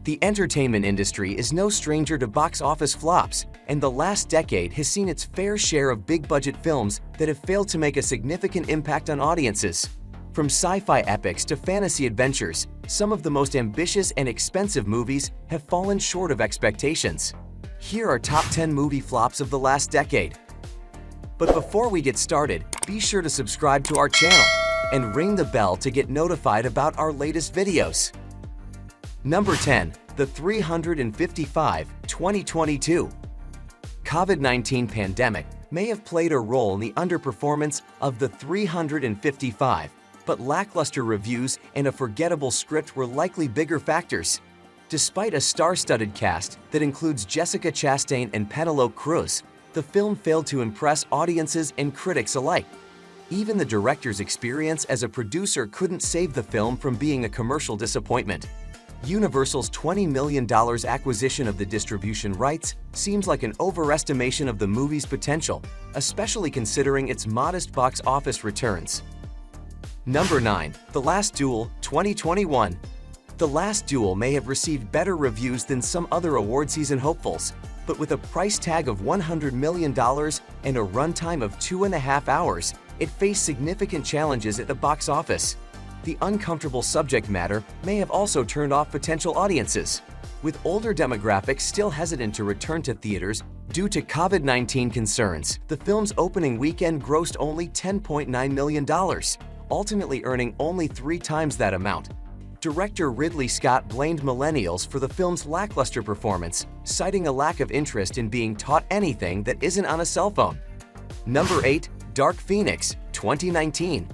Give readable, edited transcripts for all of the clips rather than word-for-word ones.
The entertainment industry is no stranger to box office flops, and the last decade has seen its fair share of big-budget films that have failed to make a significant impact on audiences. From sci-fi epics to fantasy adventures, some of the most ambitious and expensive movies have fallen short of expectations. Here are top 10 movie flops of the last decade. But before we get started, be sure to subscribe to our channel and ring the bell to get notified about our latest videos. Number 10. The 355, 2022. COVID-19 pandemic may have played a role in the underperformance of The 355, but lackluster reviews and a forgettable script were likely bigger factors. Despite a star-studded cast that includes Jessica Chastain and Penelope Cruz, the film failed to impress audiences and critics alike. Even the director's experience as a producer couldn't save the film from being a commercial disappointment. Universal's $20 million acquisition of the distribution rights seems like an overestimation of the movie's potential, especially considering its modest box office returns. Number 9. The Last Duel, 2021. The Last Duel may have received better reviews than some other award season hopefuls, but with a price tag of $100 million and a runtime of 2.5 hours, it faced significant challenges at the box office. The uncomfortable subject matter may have also turned off potential audiences, with older demographics still hesitant to return to theaters due to COVID-19 concerns. The film's opening weekend grossed only $10.9 million, ultimately earning only 3 times that amount. Director Ridley Scott blamed millennials for the film's lackluster performance, citing a lack of interest in being taught anything that isn't on a cell phone. Number 8. Dark Phoenix, 2019.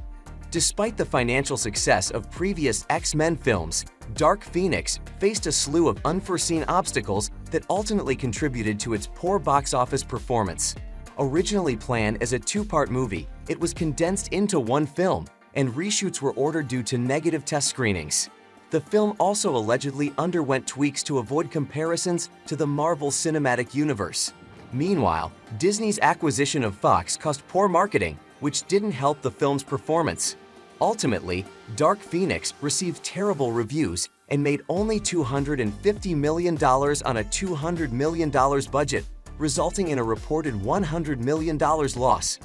Despite the financial success of previous X-Men films, Dark Phoenix faced a slew of unforeseen obstacles that ultimately contributed to its poor box office performance. Originally planned as a 2-part movie, it was condensed into one film, and reshoots were ordered due to negative test screenings. The film also allegedly underwent tweaks to avoid comparisons to the Marvel Cinematic Universe. Meanwhile, Disney's acquisition of Fox caused poor marketing, which didn't help the film's performance. Ultimately, Dark Phoenix received terrible reviews and made only $250 million on a $200 million budget, resulting in a reported $100 million loss.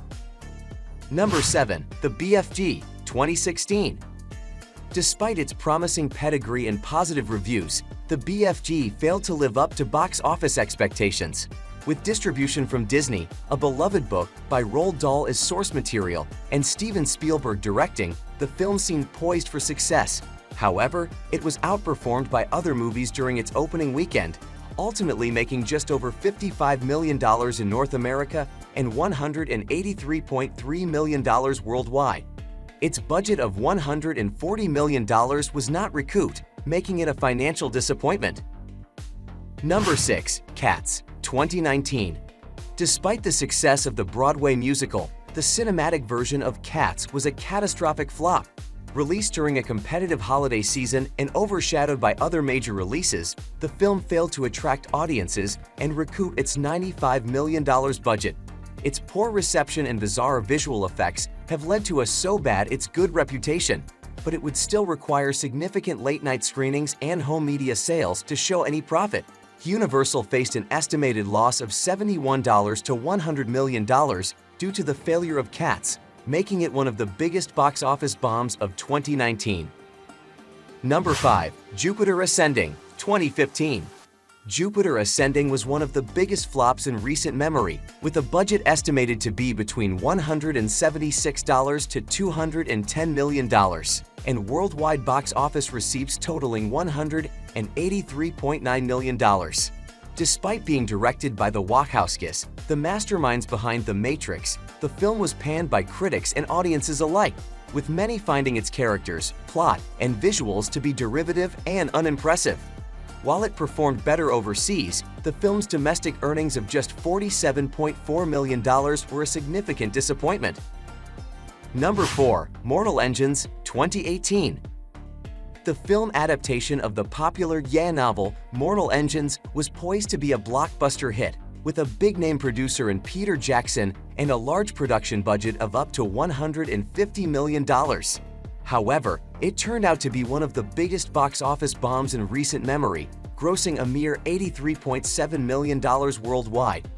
Number 7. The BFG, 2016. Despite its promising pedigree and positive reviews, the BFG failed to live up to box office expectations. With distribution from Disney, a beloved book by Roald Dahl as source material, and Steven Spielberg directing, the film seemed poised for success. However, it was outperformed by other movies during its opening weekend, ultimately making just over $55 million in North America and $183.3 million worldwide. Its budget of $140 million was not recouped, making it a financial disappointment. Number 6. Cats, 2019. Despite the success of the Broadway musical, the cinematic version of Cats was a catastrophic flop. Released during a competitive holiday season and overshadowed by other major releases, the film failed to attract audiences and recoup its $95 million budget. Its poor reception and bizarre visual effects have led to a so bad it's good reputation, but it would still require significant late-night screenings and home media sales to show any profit. Universal faced an estimated loss of $71 to $100 million due to the failure of Cats, making it one of the biggest box office bombs of 2019. Number 5. Jupiter Ascending, 2015. Jupiter Ascending was one of the biggest flops in recent memory, with a budget estimated to be between $176 to $210 million, and worldwide box office receipts totaling $183.9 million. Despite being directed by the Wachowskis, the masterminds behind The Matrix, the film was panned by critics and audiences alike, with many finding its characters, plot, and visuals to be derivative and unimpressive. While it performed better overseas, the film's domestic earnings of just $47.4 million were a significant disappointment. Number 4. Mortal Engines, 2018. The film adaptation of the popular novel Mortal Engines was poised to be a blockbuster hit, with a big-name producer in Peter Jackson and a large production budget of up to $150 million. However, it turned out to be one of the biggest box office bombs in recent memory, grossing a mere $83.7 million worldwide.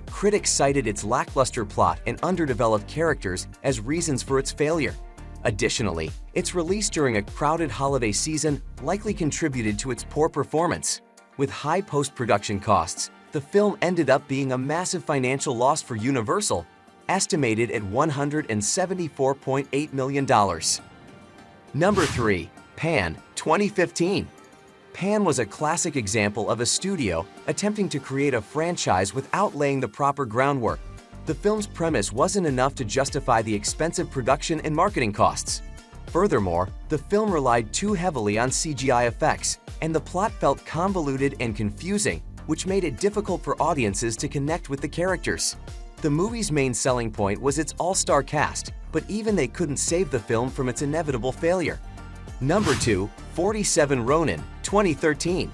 Critics cited its lackluster plot and underdeveloped characters as reasons for its failure. Additionally, its release during a crowded holiday season likely contributed to its poor performance. With high post-production costs, the film ended up being a massive financial loss for Universal, estimated at $174.8 million. Number 3. Pan, 2015. Pan was a classic example of a studio attempting to create a franchise without laying the proper groundwork. The film's premise wasn't enough to justify the expensive production and marketing costs. Furthermore, the film relied too heavily on CGI effects, and the plot felt convoluted and confusing, which made it difficult for audiences to connect with the characters. The movie's main selling point was its all-star cast, but even they couldn't save the film from its inevitable failure. Number 2. 47 Ronin, 2013.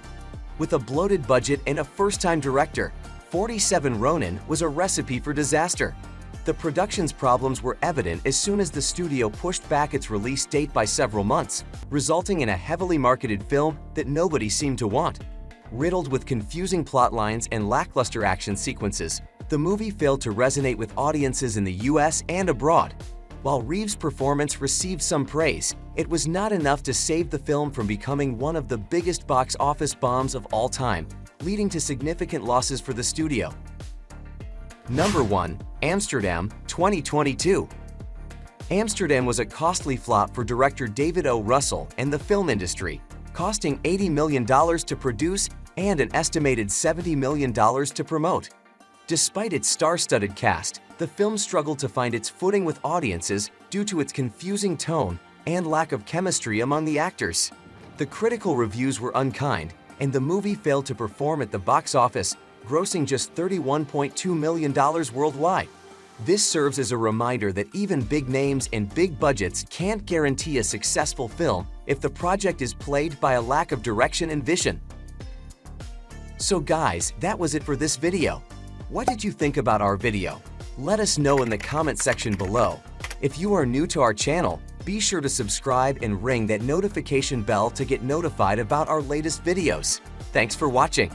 With a bloated budget and a first-time director, 47 Ronin was a recipe for disaster. The production's problems were evident as soon as the studio pushed back its release date by several months, resulting in a heavily marketed film that nobody seemed to want. Riddled with confusing plot lines and lackluster action sequences, the movie failed to resonate with audiences in the US and abroad. While Reeves' performance received some praise, it was not enough to save the film from becoming one of the biggest box office bombs of all time, leading to significant losses for the studio. Number 1. Amsterdam, 2022. Amsterdam was a costly flop for director David O. Russell and the film industry, costing $80 million to produce and an estimated $70 million to promote. Despite its star-studded cast, the film struggled to find its footing with audiences due to its confusing tone and lack of chemistry among the actors. The critical reviews were unkind, and the movie failed to perform at the box office, grossing just $31.2 million worldwide. This serves as a reminder that even big names and big budgets can't guarantee a successful film if the project is plagued by a lack of direction and vision. So guys, that was it for this video. What did you think about our video? Let us know in the comment section below. If you are new to our channel, be sure to subscribe and ring that notification bell to get notified about our latest videos. Thanks for watching.